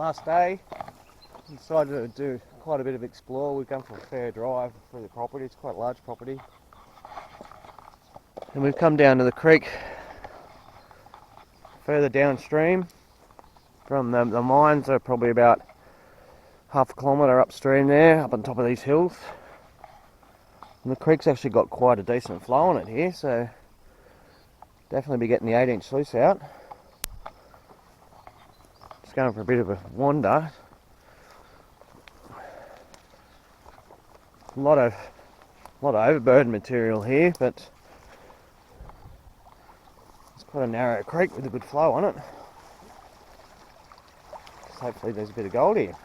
last day. We decided to do quite a bit of explore. We've gone for a fair drive through the property. It's quite a large property. And we've come down to the creek further downstream from the mines. Are probably about half a kilometre upstream there, up on top of these hills. And the creek's actually got quite a decent flow on it here, so definitely be getting the 8-inch sluice out. Just going for a bit of a wander. A lot of overburden material here, but it's quite a narrow creek with a good flow on it. So hopefully there's a bit of gold here.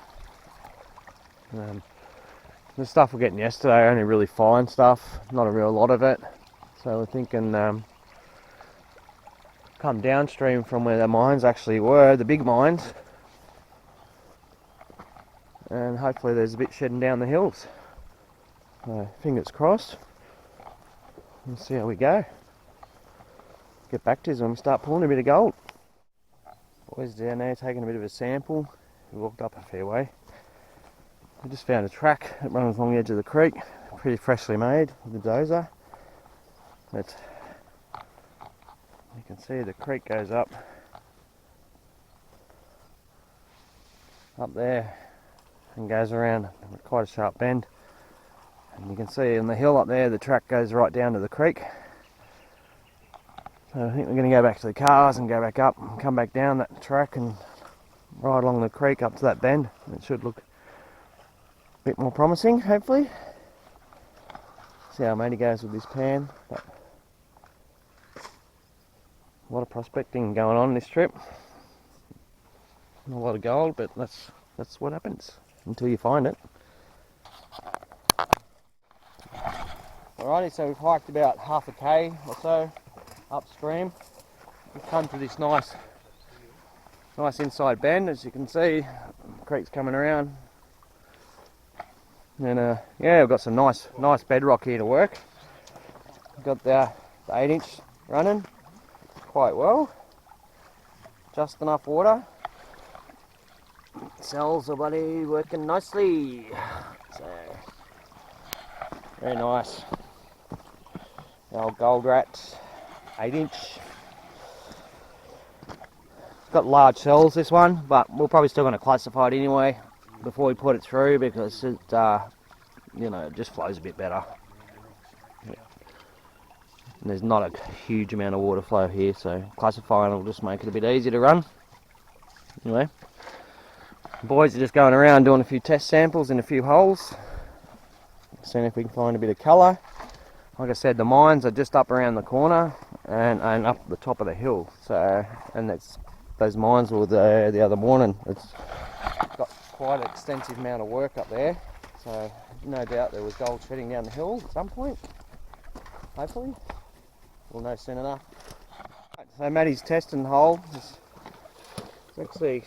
The stuff we're getting yesterday, only really fine stuff, not a real lot of it. So we're thinking come downstream from where the mines actually were, the big mines, and hopefully there's a bit shedding down the hills. Fingers crossed. We'll see how we go. Get back to us when we start pulling a bit of gold. Boys down there taking a bit of a sample. We walked up a fair way. We just found a track that runs along the edge of the creek, pretty freshly made with the dozer. But you can see the creek goes up there and goes around quite a sharp bend. And you can see on the hill up there the track goes right down to the creek. So I think we're going to go back to the cars and go back up and come back down that track and ride along the creek up to that bend. It should look bit more promising, hopefully. See how Matey goes with this pan. But a lot of prospecting going on this trip. Not a lot of gold, but that's what happens until you find it. Alrighty, so we've hiked about half a k or so upstream. We've come to this nice inside bend, as you can see. The creek's coming around. And yeah, we've got some nice bedrock here to work. We've got the 8-inch running quite well. Just enough water. Cells are bloody working nicely. So very nice. The old gold rat 8-inch. It's got large cells, this one, but we're probably still going to classify it anyway before we put it through, because it it just flows a bit better. And there's not a huge amount of water flow here, so classifying will just make it a bit easier to run. Anyway, the boys are just going around doing a few test samples in a few holes, seeing if we can find a bit of colour. Like I said, the mines are just up around the corner and up the top of the hill. So, and those mines were there the other morning. It's got quite an extensive amount of work up there, so no doubt there was gold shedding down the hill at some point. Hopefully, we'll know soon enough. So Matty's testing the hole. It's actually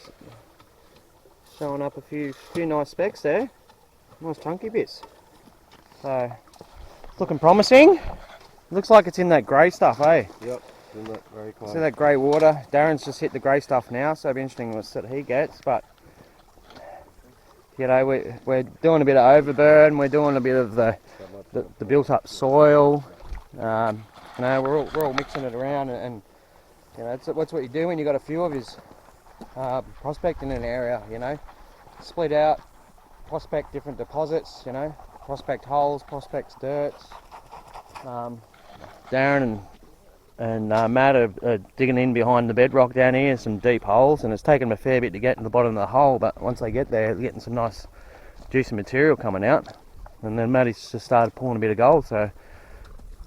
showing up a few nice specks there, nice chunky bits. So it's looking promising. Looks like it's in that grey stuff, eh? Yep, in that grey kind. See that grey water. Darren's just hit the grey stuff now, so it'll be interesting what he gets. But we're doing a bit of overburn. We're doing a bit of the built-up soil. We're all mixing it around, and that's what you do when you got a few of his prospect in an area. Split out, prospect different deposits. Prospect holes, prospect dirts. Darren and Matt are digging in behind the bedrock down here, some deep holes, and it's taken them a fair bit to get to the bottom of the hole, but once they get there, they're getting some nice juicy material coming out. And then Matty's just started pulling a bit of gold, so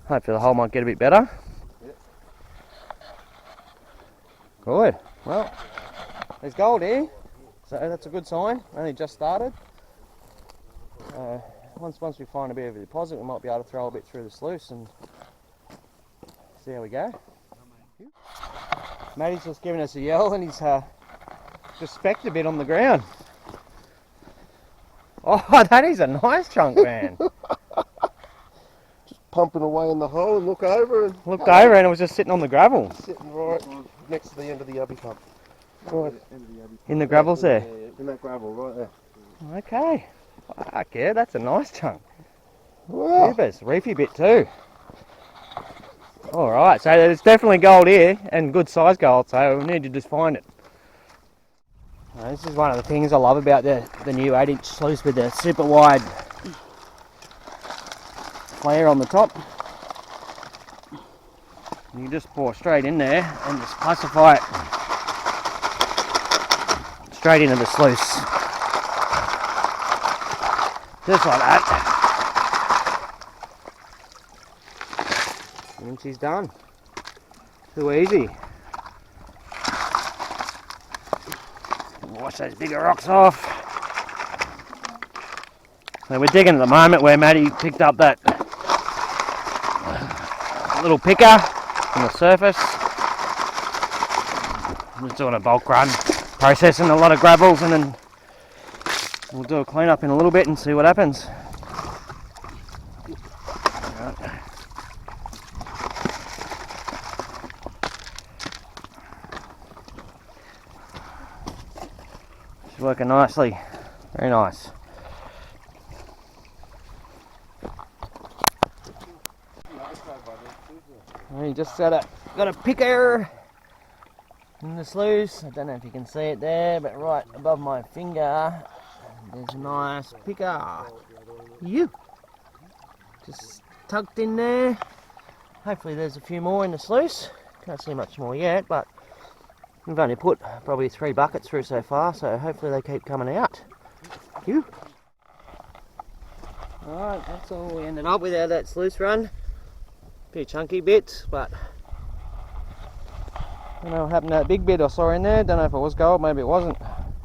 hopefully the hole might get a bit better. Yep. Good. Well, there's gold here, so that's a good sign. Only just started. Once we find a bit of a deposit, we might be able to throw a bit through the sluice and see how we go. Matty's just giving us a yell, and he's just specked a bit on the ground. Oh, that is a nice chunk, man. Just pumping away in the hole and look over and it was just sitting on the gravel. Sitting right next to the end of the yabby pump. Right. In the gravels there? In that gravel right there. Okay. Fuck yeah, that's a nice chunk. Wow. Jeepers, reefy bit too. Alright, so there's definitely gold here, and good size gold, so we need to just find it. Now, this is one of the things I love about the new 8-inch sluice with the super wide flare on the top. You just pour straight in there and just classify it straight into the sluice. Just like that. And she's done. Too easy. Wash those bigger rocks off. So we're digging at the moment where Maddie picked up that little picker from the surface. I'm just doing a bulk run, processing a lot of gravels, and then we'll do a clean up in a little bit and see what happens. It's working nicely, very nice. You just got a picker in the sluice. I don't know if you can see it there, but right above my finger, there's a nice picker. Just tucked in there. Hopefully there's a few more in the sluice. Can't see much more yet, but we've only put probably 3 buckets through so far, so hopefully they keep coming out. Alright, that's all we ended up with out of that sluice run. A few chunky bits, but I don't know what happened to that big bit I saw in there. Don't know if it was gold, maybe it wasn't.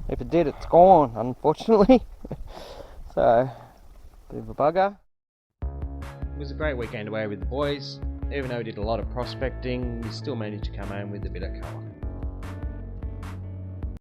If it did, it's gone, unfortunately. So, bit of a bugger. It was a great weekend away with the boys. Even though we did a lot of prospecting, we still managed to come home with a bit of colour.